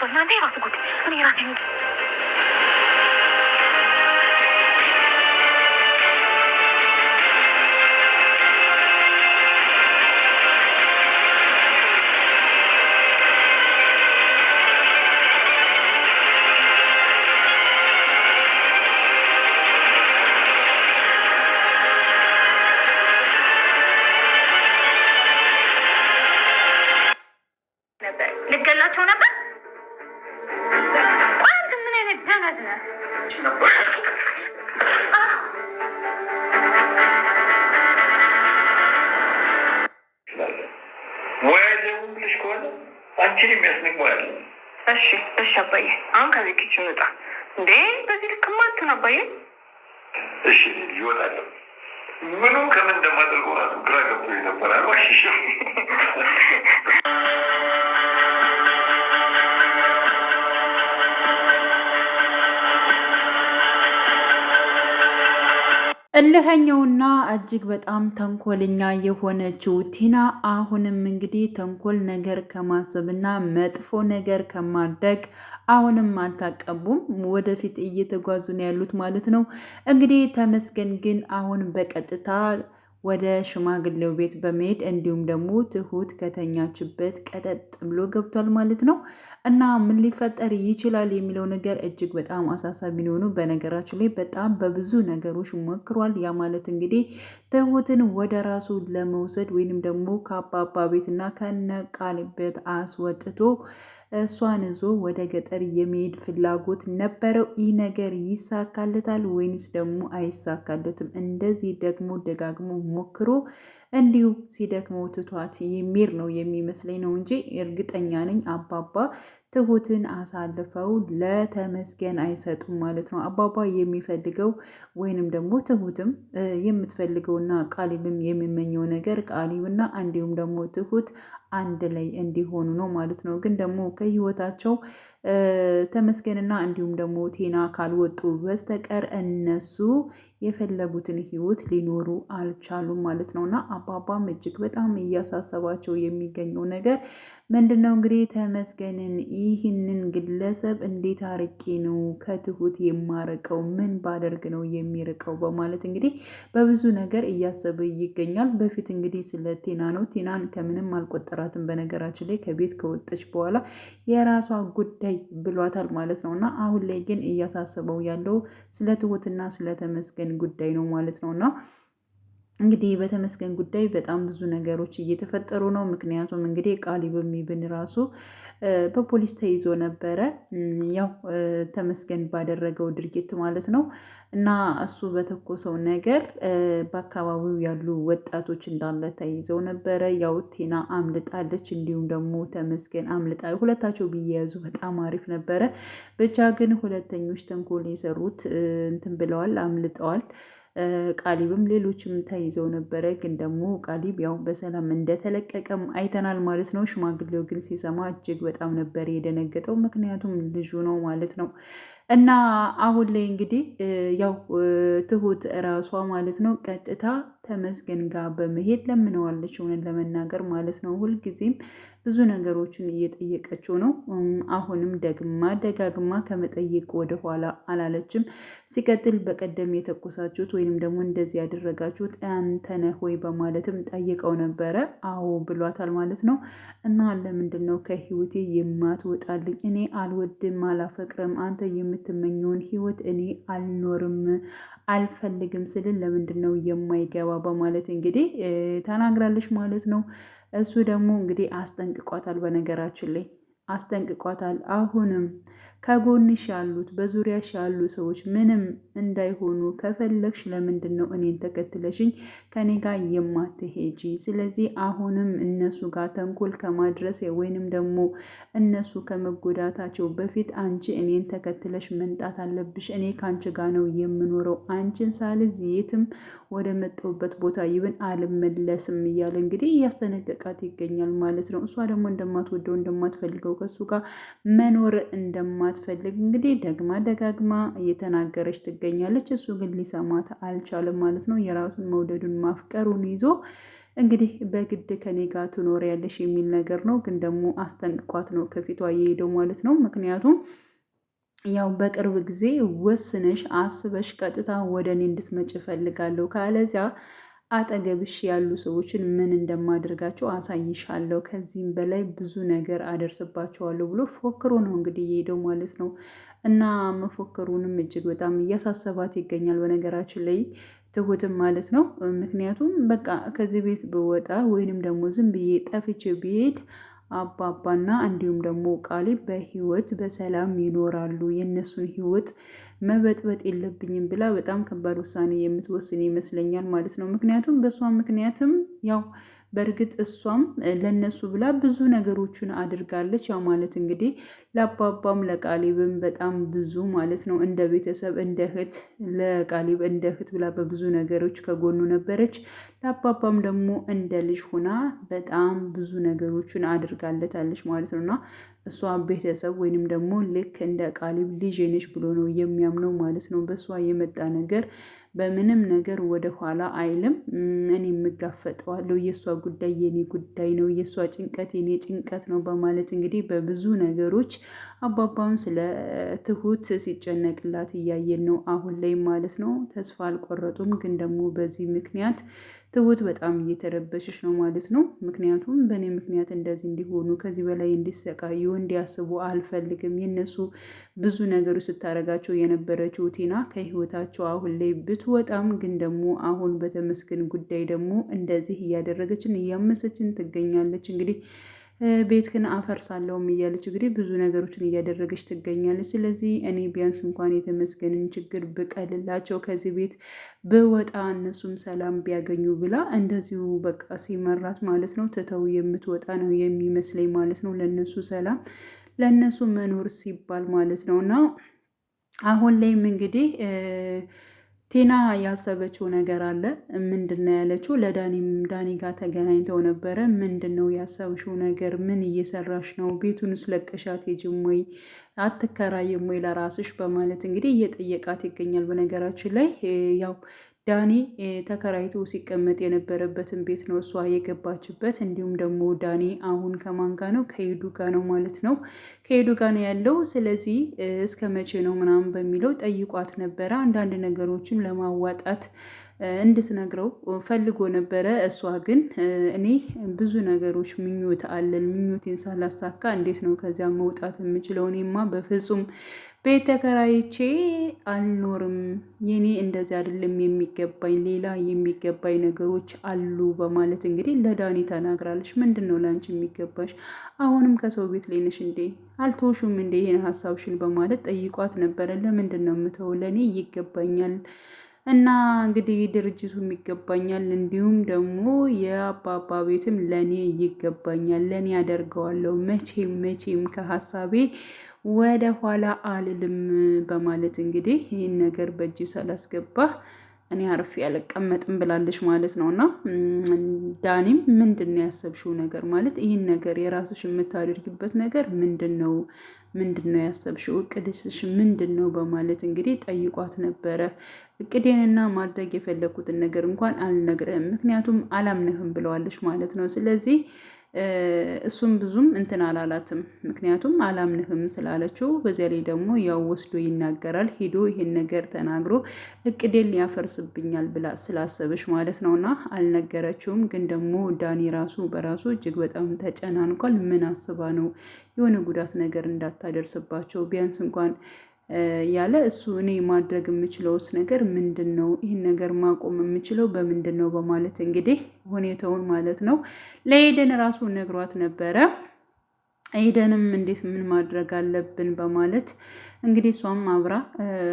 እናንተ የራስ ጉድ እኔ ራሴ ልገላቸው ነበር። ቆይ አንተ ምን አይነት ደነዝ ነህ? ሙያለሽ ከሆነ አንቺን የሚያስንቅ ሙያ አለ። እሺ አባዬ፣ አሁን ከዚህ ኪችን ውጣ። እንዴ በዚህ ልክ ማልቱን አባዬ። እሺ ይወጣለሁ። ምኑ ከምን እንደማደርገው ራሱ ግራ ገብቶ ይነበራል። ዋሽሽ እልኸኛውና እጅግ በጣም ተንኮለኛ የሆነችው ቲና አሁንም እንግዲህ ተንኮል ነገር ከማሰብና መጥፎ ነገር ከማድረግ አሁንም አልታቀቡም። ወደፊት እየተጓዙ ነው ያሉት ማለት ነው። እንግዲህ ተመስገን ግን አሁን በቀጥታ ወደ ሽማግሌው ቤት በመሄድ እንዲሁም ደግሞ ትሁት ከተኛችበት ቀጠጥ ብሎ ገብቷል ማለት ነው። እና ምን ሊፈጠር ይችላል የሚለው ነገር እጅግ በጣም አሳሳቢ ሊሆኑ በነገራችን ላይ በጣም በብዙ ነገሮች ሞክሯል። ያ ማለት እንግዲህ ትሁትን ወደ ራሱ ለመውሰድ ወይንም ደግሞ ከአባባ ቤትና ከነ ቃል ቤት አስወጥቶ እሷን ይዞ ወደ ገጠር የሚሄድ ፍላጎት ነበረው። ይህ ነገር ይሳካለታል ወይንስ ደግሞ አይሳካለትም? እንደዚህ ደግሞ ደጋግሞ ሞክሮ እንዲሁ ሲደክመው ትቷት የሚር ነው የሚመስለኝ ነው እንጂ እርግጠኛ ነኝ አባባ ትሁትን አሳልፈው ለተመስገን አይሰጡም ማለት ነው። አባባ የሚፈልገው ወይንም ደግሞ ትሁትም የምትፈልገውና ቃሊብም የሚመኘው ነገር ቃሊብና እንዲሁም ደግሞ ትሁት አንድ ላይ እንዲሆኑ ነው ማለት ነው። ግን ደግሞ ከህይወታቸው ተመስገንና እንዲሁም ደግሞ ቴና ካልወጡ በስተቀር እነሱ የፈለጉትን ህይወት ሊኖሩ አልቻሉም ማለት ነው። እና አባባም እጅግ በጣም እያሳሰባቸው የሚገኘው ነገር ምንድን ነው እንግዲህ ተመስገንን ይህንን ግለሰብ እንዴት አርቄ ነው ከትሁት የማርቀው? ምን ባደርግ ነው የሚርቀው? በማለት እንግዲህ በብዙ ነገር እያሰበ ይገኛል። በፊት እንግዲህ ስለ ቴና ነው። ቴናን ከምንም አልቆጠራትም። በነገራችን ላይ ከቤት ከወጣች በኋላ የራሷ ጉዳይ ብሏታል ማለት ነው። እና አሁን ላይ ግን እያሳሰበው ያለው ስለ ትሁትና ስለ ተመስገን ጉዳይ ነው ማለት ነው። እና እንግዲህ በተመስገን ጉዳይ በጣም ብዙ ነገሮች እየተፈጠሩ ነው። ምክንያቱም እንግዲህ ቃሊብም ይብን ራሱ በፖሊስ ተይዞ ነበረ፣ ያው ተመስገን ባደረገው ድርጊት ማለት ነው። እና እሱ በተኮሰው ነገር በአካባቢው ያሉ ወጣቶች እንዳለ ተይዘው ነበረ። ያው ቴና አምልጣለች፣ እንዲሁም ደግሞ ተመስገን አምልጣ፣ ሁለታቸው ቢያያዙ በጣም አሪፍ ነበረ። ብቻ ግን ሁለተኞች ተንኮል የሰሩት እንትን ብለዋል፣ አምልጠዋል። ቃሊብም ሌሎችም ተይዘው ነበረ። ግን ደግሞ ቃሊብ ያው በሰላም እንደተለቀቀም አይተናል ማለት ነው። ሽማግሌው ግን ሲሰማ እጅግ በጣም ነበር የደነገጠው፣ ምክንያቱም ልጁ ነው ማለት ነው። እና አሁን ላይ እንግዲህ ያው ትሁት እራሷ ማለት ነው ቀጥታ ተመስገን ጋር በመሄድ ለምነዋለች፣ ሆነን ለመናገር ማለት ነው። ሁልጊዜም ብዙ ነገሮችን እየጠየቀችው ነው። አሁንም ደግማ ደጋግማ ከመጠየቅ ወደኋላ አላለችም። ሲቀጥል በቀደም የተኮሳችሁት ወይንም ደግሞ እንደዚህ ያደረጋችሁት አንተ ነህ ወይ በማለትም ጠይቀው ነበረ። አዎ ብሏታል ማለት ነው። እና ለምንድን ነው ከህይወቴ የማትወጣልኝ? እኔ አልወድም አላፈቅርም፣ አንተ የምትመኘውን ህይወት እኔ አልኖርም አልፈልግም ስልን ለምንድን ነው የማይገባ በማለት እንግዲህ ተናግራለች ማለት ነው። እሱ ደግሞ እንግዲህ አስጠንቅቋታል። በነገራችን ላይ አስጠንቅቋታል። አሁንም ከጎንሽ ያሉት በዙሪያሽ ያሉ ሰዎች ምንም እንዳይሆኑ ከፈለግሽ ለምንድን ነው እኔን ተከትለሽኝ ከኔ ጋር የማትሄጂ? ስለዚህ አሁንም እነሱ ጋር ተንኮል ከማድረስ ወይንም ደግሞ እነሱ ከመጎዳታቸው በፊት አንቺ እኔን ተከትለሽ መምጣት አለብሽ። እኔ ከአንቺ ጋር ነው የምኖረው። አንቺን ሳልዝ የትም ወደ መጣሁበት ቦታ ይብን አልመለስም እያለ እንግዲህ እያስጠነቀቃት ይገኛል ማለት ነው። እሷ ደግሞ እንደማትወደው እንደማትፈልገው ከሱ ጋር መኖር እንደማትፈልግ እንግዲህ ደግማ ደጋግማ እየተናገረች ትገኛለች። እሱ ግን ሊሰማት አልቻለም ማለት ነው። የራሱን መውደዱን ማፍቀሩን ይዞ እንግዲህ በግድ ከኔ ጋር ትኖሪያለሽ የሚል ነገር ነው። ግን ደግሞ አስጠንቅቋት ነው ከፊቷ እየሄደው ማለት ነው። ምክንያቱም ያው በቅርብ ጊዜ ወስነሽ አስበሽ ቀጥታ ወደ እኔ እንድትመጭ እፈልጋለሁ፣ ካለዚያ አጠገብሽ ያሉ ሰዎችን ምን እንደማደርጋቸው አሳይሻለሁ፣ ከዚህም በላይ ብዙ ነገር አደርስባቸዋለሁ ብሎ ፎክሮ ነው እንግዲህ የሄደው ማለት ነው። እና መፎከሩንም እጅግ በጣም እያሳሰባት ይገኛል። በነገራችን ላይ ትሁትም ማለት ነው። ምክንያቱም በቃ ከዚህ ቤት ብወጣ ወይንም ደግሞ ዝም ብዬ ጠፍቼ ብሄድ አባባና እንዲሁም ደግሞ ቃሌብ በህይወት በሰላም ይኖራሉ። የእነሱን ህይወት መበጥበጥ የለብኝም ብላ በጣም ከባድ ውሳኔ የምትወስን ይመስለኛል ማለት ነው። ምክንያቱም በእሷ ምክንያትም ያው በእርግጥ እሷም ለነሱ ብላ ብዙ ነገሮችን አድርጋለች። ያው ማለት እንግዲህ ለአባባም ለቃሊብም በጣም ብዙ ማለት ነው እንደ ቤተሰብ እንደ እህት፣ ለቃሊብ እንደ እህት ብላ በብዙ ነገሮች ከጎኑ ነበረች። ለአባባም ደግሞ እንደ ልጅ ሆና በጣም ብዙ ነገሮችን አድርጋለታለች ማለት ነው። እና እሷ ቤተሰብ ወይንም ደግሞ ልክ እንደ ቃሊብ ልጅ ነች ብሎ ነው የሚያምነው ማለት ነው። በእሷ የመጣ ነገር በምንም ነገር ወደ ኋላ አይልም። እኔ የምጋፈጠዋለሁ፣ የእሷ ጉዳይ የኔ ጉዳይ ነው፣ የእሷ ጭንቀት የኔ ጭንቀት ነው በማለት እንግዲህ በብዙ ነገሮች አባባም ስለ ትሁት ሲጨነቅላት እያየን ነው አሁን ላይ ማለት ነው። ተስፋ አልቆረጡም። ግን ደግሞ በዚህ ምክንያት ትሁት በጣም እየተረበሸች ነው ማለት ነው። ምክንያቱም በእኔ ምክንያት እንደዚህ እንዲሆኑ ከዚህ በላይ እንዲሰቃዩ እንዲያስቡ አልፈልግም። የነሱ ብዙ ነገሮች ስታደርጋቸው የነበረችው ቲና ከህይወታቸው አሁን ላይ ብትወጣም ግን ደግሞ አሁን በተመስገን ጉዳይ ደግሞ እንደዚህ እያደረገችን እያመሰችን ትገኛለች። እንግዲህ ቤትክን አፈርሳለሁም እያለች እንግዲህ ብዙ ነገሮችን እያደረገች ትገኛለች። ስለዚህ እኔ ቢያንስ እንኳን የተመስገንን ችግር ብቀልላቸው ከዚህ ቤት ብወጣ እነሱም ሰላም ቢያገኙ ብላ እንደዚሁ በቃ ሲመራት ማለት ነው ትተው የምትወጣ ነው የሚመስለኝ ማለት ነው። ለነሱ ሰላም ለነሱ መኖር ሲባል ማለት ነው። እና አሁን ላይም እንግዲህ ቲና ያሰበችው ነገር አለ። ምንድን ነው ያለችው? ዳኒ ጋር ተገናኝተው ነበረ። ምንድን ነው ያሰብሽው ነገር? ምን እየሰራሽ ነው? ቤቱን ስለቀሻት ሄጅም ወይ አትከራይም ወይ ለራስሽ? በማለት እንግዲህ እየጠየቃት ይገኛል። በነገራችን ላይ ያው ዳኒ ተከራይቶ ሲቀመጥ የነበረበትን ቤት ነው እሷ የገባችበት። እንዲሁም ደግሞ ዳኒ አሁን ከማን ጋ ነው? ከሄዱ ጋ ነው ማለት ነው። ከሄዱ ጋ ነው ያለው። ስለዚህ እስከ መቼ ነው ምናምን በሚለው ጠይቋት ነበረ። አንዳንድ ነገሮችን ለማዋጣት እንድትነግረው ፈልጎ ነበረ። እሷ ግን እኔ ብዙ ነገሮች ምኞት አለን፣ ምኞቴን ሳላሳካ እንዴት ነው ከዚያ መውጣት የምችለው? እኔማ በፍጹም ቤት ተከራይቼ አልኖርም። የኔ እንደዚህ አይደለም የሚገባኝ፣ ሌላ የሚገባኝ ነገሮች አሉ በማለት እንግዲህ ለዳኒ ተናግራለች። ምንድን ነው ለአንቺ የሚገባሽ? አሁንም ከሰው ቤት ላይ ነሽ እንዴ? አልተውሹም እንዴ ይሄን ሀሳብሽን? በማለት ጠይቋት ነበረ። ለምንድን ነው የምተው? ለእኔ ይገባኛል እና እንግዲህ ድርጅቱም ይገባኛል፣ እንዲሁም ደግሞ የአባባ ቤትም ለእኔ ይገባኛል፣ ለእኔ ያደርገዋለሁ፣ መቼም ከሀሳቤ ወደ ኋላ አልልም በማለት እንግዲህ ይህን ነገር በእጅ ሳላስገባ እኔ አርፌ አልቀመጥም ብላለች ማለት ነው። እና ዳኒም ምንድን ነው ያሰብሽው ነገር? ማለት ይህን ነገር የራስሽ የምታደርጊበት ነገር ምንድን ነው ያሰብሽው? እቅድሽ ምንድን ነው? በማለት እንግዲህ ጠይቋት ነበረ። እቅዴንና ማድረግ የፈለግኩትን ነገር እንኳን አልነግርህም፣ ምክንያቱም አላምንህም ብለዋለች ማለት ነው። ስለዚህ እሱም ብዙም እንትን አላላትም፣ ምክንያቱም አላምንህም ስላለችው። በዚያ ላይ ደግሞ ያው ወስዶ ይናገራል። ሄዶ ይሄን ነገር ተናግሮ እቅዴን ሊያፈርስብኛል ብላ ስላሰበች ማለት ነው። እና አልነገረችውም። ግን ደግሞ ዳኒ ራሱ በራሱ እጅግ በጣም ተጨናንቋል። ምን አስባ ነው የሆነ ጉዳት ነገር እንዳታደርስባቸው ቢያንስ እንኳን ያለ እሱ እኔ ማድረግ የምችለውስ ነገር ምንድን ነው? ይህን ነገር ማቆም የምችለው በምንድን ነው? በማለት እንግዲህ ሁኔታውን ማለት ነው ለኤደን ራሱ ነግሯት ነበረ። ኤደንም እንዴት ምን ማድረግ አለብን በማለት እንግዲህ እሷም አብራ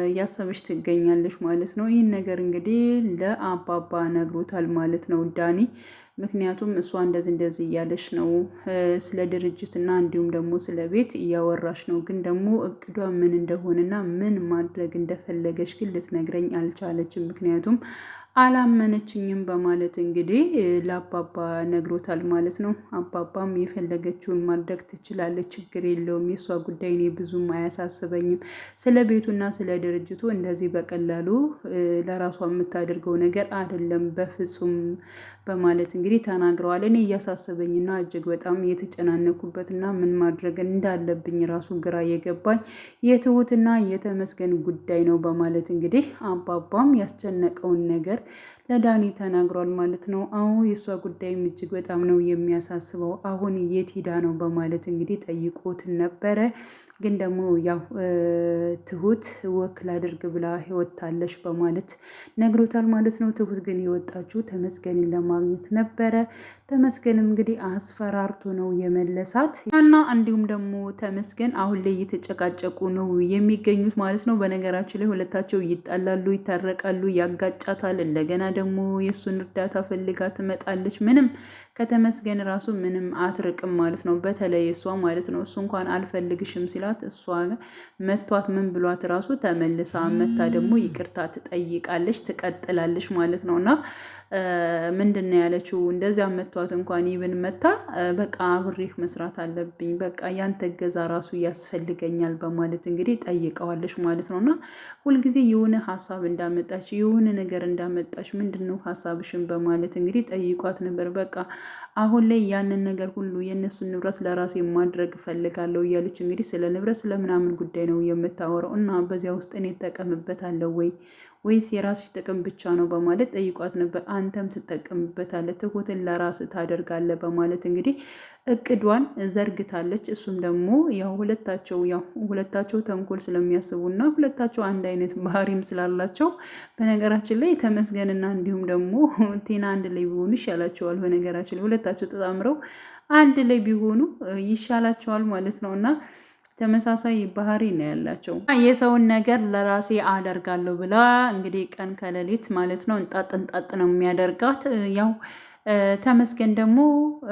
እያሰበች ትገኛለች ማለት ነው። ይህን ነገር እንግዲህ ለአባባ ነግሮታል ማለት ነው ዳኒ። ምክንያቱም እሷ እንደዚህ እያለች ነው ስለ ድርጅትና እንዲሁም ደግሞ ስለ ቤት እያወራች ነው። ግን ደግሞ እቅዷ ምን እንደሆነና ምን ማድረግ እንደፈለገች ግን ልትነግረኝ አልቻለችም። ምክንያቱም አላመነችኝም በማለት እንግዲህ ለአባባ ነግሮታል ማለት ነው። አባባም የፈለገችውን ማድረግ ትችላለች፣ ችግር የለውም፣ የእሷ ጉዳይ እኔ ብዙም አያሳስበኝም፣ ስለ ቤቱና ስለ ድርጅቱ እንደዚህ በቀላሉ ለራሷ የምታደርገው ነገር አይደለም በፍጹም በማለት እንግዲህ ተናግረዋል። እኔ እያሳሰበኝና እጅግ በጣም የተጨናነኩበትና ምን ማድረግ እንዳለብኝ ራሱ ግራ የገባኝ የትሁትና የተመስገን ጉዳይ ነው በማለት እንግዲህ አባባም ያስጨነቀውን ነገር ለዳኒ ተናግሯል ማለት ነው። አሁን የእሷ ጉዳይም እጅግ በጣም ነው የሚያሳስበው። አሁን የት ሄዳ ነው በማለት እንግዲህ ጠይቆት ነበረ። ግን ደግሞ ያው ትሁት ወክ ላድርግ ብላ ህይወታለሽ በማለት ነግሮታል ማለት ነው። ትሁት ግን የወጣችው ተመስገንን ለማግኘት ነበረ። ተመስገንም እንግዲህ አስፈራርቶ ነው የመለሳት እና እንዲሁም ደግሞ ተመስገን አሁን ላይ እየተጨቃጨቁ ነው የሚገኙት ማለት ነው። በነገራችን ላይ ሁለታቸው ይጣላሉ፣ ይታረቃሉ፣ ያጋጫታል። እንደገና ደግሞ የእሱን እርዳታ ፈልጋ ትመጣለች። ምንም ከተመስገን ራሱ ምንም አትርቅም ማለት ነው። በተለይ እሷ ማለት ነው። እሱ እንኳን አልፈልግሽም ሲላት እሷ መቷት ምን ብሏት ራሱ ተመልሳ መታ ደግሞ ይቅርታ ትጠይቃለች፣ ትቀጥላለች ማለት ነው። እና ምንድን ነው ያለችው? እንደዚያ መቷት እንኳን ይብን መታ በቃ አብሬህ መስራት አለብኝ፣ በቃ ያንተ እገዛ ራሱ ያስፈልገኛል በማለት እንግዲህ ጠይቀዋለች ማለት ነው። እና ሁልጊዜ የሆነ ሀሳብ እንዳመጣች የሆነ ነገር እንዳመጣች ምንድን ነው ሀሳብሽን በማለት እንግዲህ ጠይቋት ነበር። በቃ አሁን ላይ ያንን ነገር ሁሉ የእነሱን ንብረት ለራሴ ማድረግ እፈልጋለሁ እያለች እንግዲህ ስለ ንብረት ስለምናምን ጉዳይ ነው የምታወራው። እና በዚያ ውስጥ እኔ እጠቀምበታለሁ ወይስ የራስሽ ጥቅም ብቻ ነው በማለት ጠይቋት ነበር። አንተም ትጠቀምበታለህ፣ ትሁትን ለራስ ታደርጋለህ በማለት እንግዲህ እቅዷን ዘርግታለች። እሱም ደግሞ ያው ሁለታቸው ተንኮል ስለሚያስቡና ሁለታቸው አንድ አይነት ባህሪም ስላላቸው በነገራችን ላይ ተመስገንና እንዲሁም ደግሞ ቴና አንድ ላይ ቢሆኑ ይሻላቸዋል። በነገራችን ላይ ሁለታቸው ተጣምረው አንድ ላይ ቢሆኑ ይሻላቸዋል ማለት ነው እና ተመሳሳይ ባህሪ ነው ያላቸው። የሰውን ነገር ለራሴ አደርጋለሁ ብላ እንግዲህ ቀን ከሌሊት ማለት ነው እንጣጥ ነው የሚያደርጋት። ያው ተመስገን ደግሞ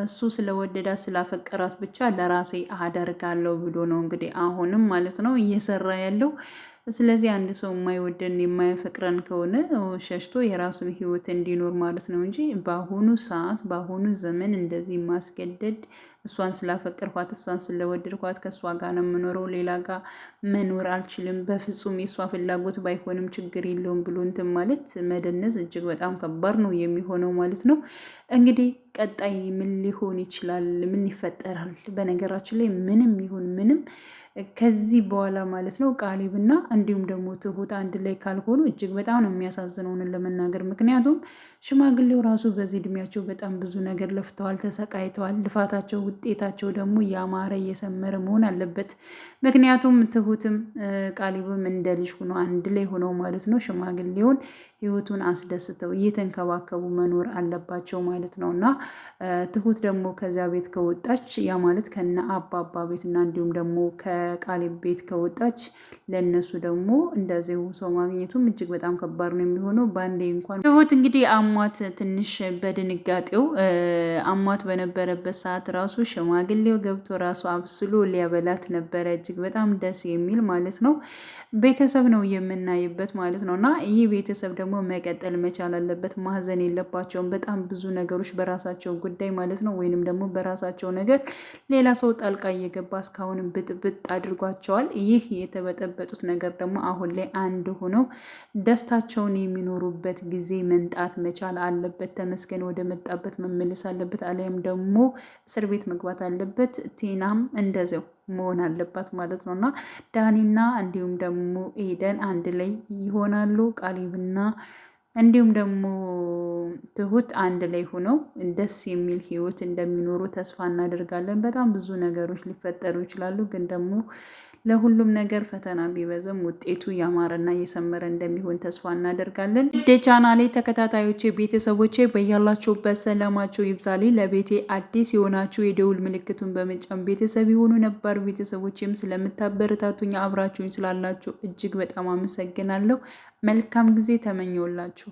እሱ ስለወደዳት ስላፈቀራት ብቻ ለራሴ አደርጋለሁ ብሎ ነው እንግዲህ አሁንም ማለት ነው እየሰራ ያለው። ስለዚህ አንድ ሰው የማይወደን የማይፈቅረን ከሆነ ሸሽቶ የራሱን ሕይወት እንዲኖር ማለት ነው እንጂ በአሁኑ ሰዓት በአሁኑ ዘመን እንደዚህ ማስገደድ እሷን ስላፈቅርኳት እሷን ስለወደድኳት ከእሷ ጋር ነው የምኖረው፣ ሌላ ጋር መኖር አልችልም፣ በፍጹም የእሷ ፍላጎት ባይሆንም ችግር የለውም ብሎ እንትን ማለት መደነዝ እጅግ በጣም ከባድ ነው የሚሆነው ማለት ነው። እንግዲህ ቀጣይ ምን ሊሆን ይችላል? ምን ይፈጠራል? በነገራችን ላይ ምንም ይሁን ምንም ከዚህ በኋላ ማለት ነው ቃሊብና እንዲሁም ደግሞ ትሁት አንድ ላይ ካልሆኑ እጅግ በጣም ነው የሚያሳዝነውን ለመናገር። ምክንያቱም ሽማግሌው ራሱ በዚህ እድሜያቸው በጣም ብዙ ነገር ለፍተዋል፣ ተሰቃይተዋል። ልፋታቸው ውጤታቸው ደግሞ ያማረ እየሰመረ መሆን አለበት። ምክንያቱም ትሁትም ቃሊብም እንደ ልጅ ሆኖ አንድ ላይ ሆነው ማለት ነው ሽማግሌውን ህይወቱን አስደስተው እየተንከባከቡ መኖር አለባቸው ማለት ነው። እና ትሁት ደግሞ ከዚያ ቤት ከወጣች ያ ማለት ከነ አባባ ቤት እና እንዲሁም ደግሞ ከቃሊብ ቤት ከወጣች ለእነሱ ደግሞ እንደዚሁ ሰው ማግኘቱም እጅግ በጣም ከባድ ነው የሚሆነው። በአንዴ እንኳን ትሁት እንግዲህ አሟት ትንሽ በድንጋጤው አሟት በነበረበት ሰዓት ራሱ ሽማግሌው ገብቶ ራሱ አብስሎ ሊያበላት ነበረ። እጅግ በጣም ደስ የሚል ማለት ነው ቤተሰብ ነው የምናይበት ማለት ነው። እና ይህ ቤተሰብ ደግሞ መቀጠል መቻል አለበት። ማዘን የለባቸውም። በጣም ብዙ ነገሮች በራሳቸው ጉዳይ ማለት ነው ወይንም ደግሞ በራሳቸው ነገር ሌላ ሰው ጣልቃ እየገባ እስካሁንም ብጥብጥ አድርጓቸዋል። ይህ የተበጠበጡት ነገር ደግሞ አሁን ላይ አንድ ሆነው ደስታቸውን የሚኖሩበት ጊዜ መንጣት መቻል አለበት። ተመስገን ወደ መጣበት መመለስ አለበት፣ አሊያም ደግሞ እስር ቤት መግባት አለበት። ቴናም እንደዚያው መሆን አለባት ማለት ነው እና ዳኒና እንዲሁም ደግሞ ኤደን አንድ ላይ ይሆናሉ። ቃሊብና እንዲሁም ደግሞ ትሁት አንድ ላይ ሆነው ደስ የሚል ህይወት እንደሚኖሩ ተስፋ እናደርጋለን። በጣም ብዙ ነገሮች ሊፈጠሩ ይችላሉ፣ ግን ደግሞ ለሁሉም ነገር ፈተና ቢበዛም ውጤቱ ያማረና እየሰመረ እንደሚሆን ተስፋ እናደርጋለን። ቻናሌ ተከታታዮቼ ቤተሰቦቼ በያላችሁበት ሰላማችሁ ይብዛልኝ። ለቤቴ አዲስ የሆናችሁ የደውል ምልክቱን በመጫን ቤተሰብ የሆኑ ነባር ቤተሰቦችም ስለምታበረታቱኝ አብራችሁኝ ስላላችሁ እጅግ በጣም አመሰግናለሁ። መልካም ጊዜ ተመኘውላችሁ።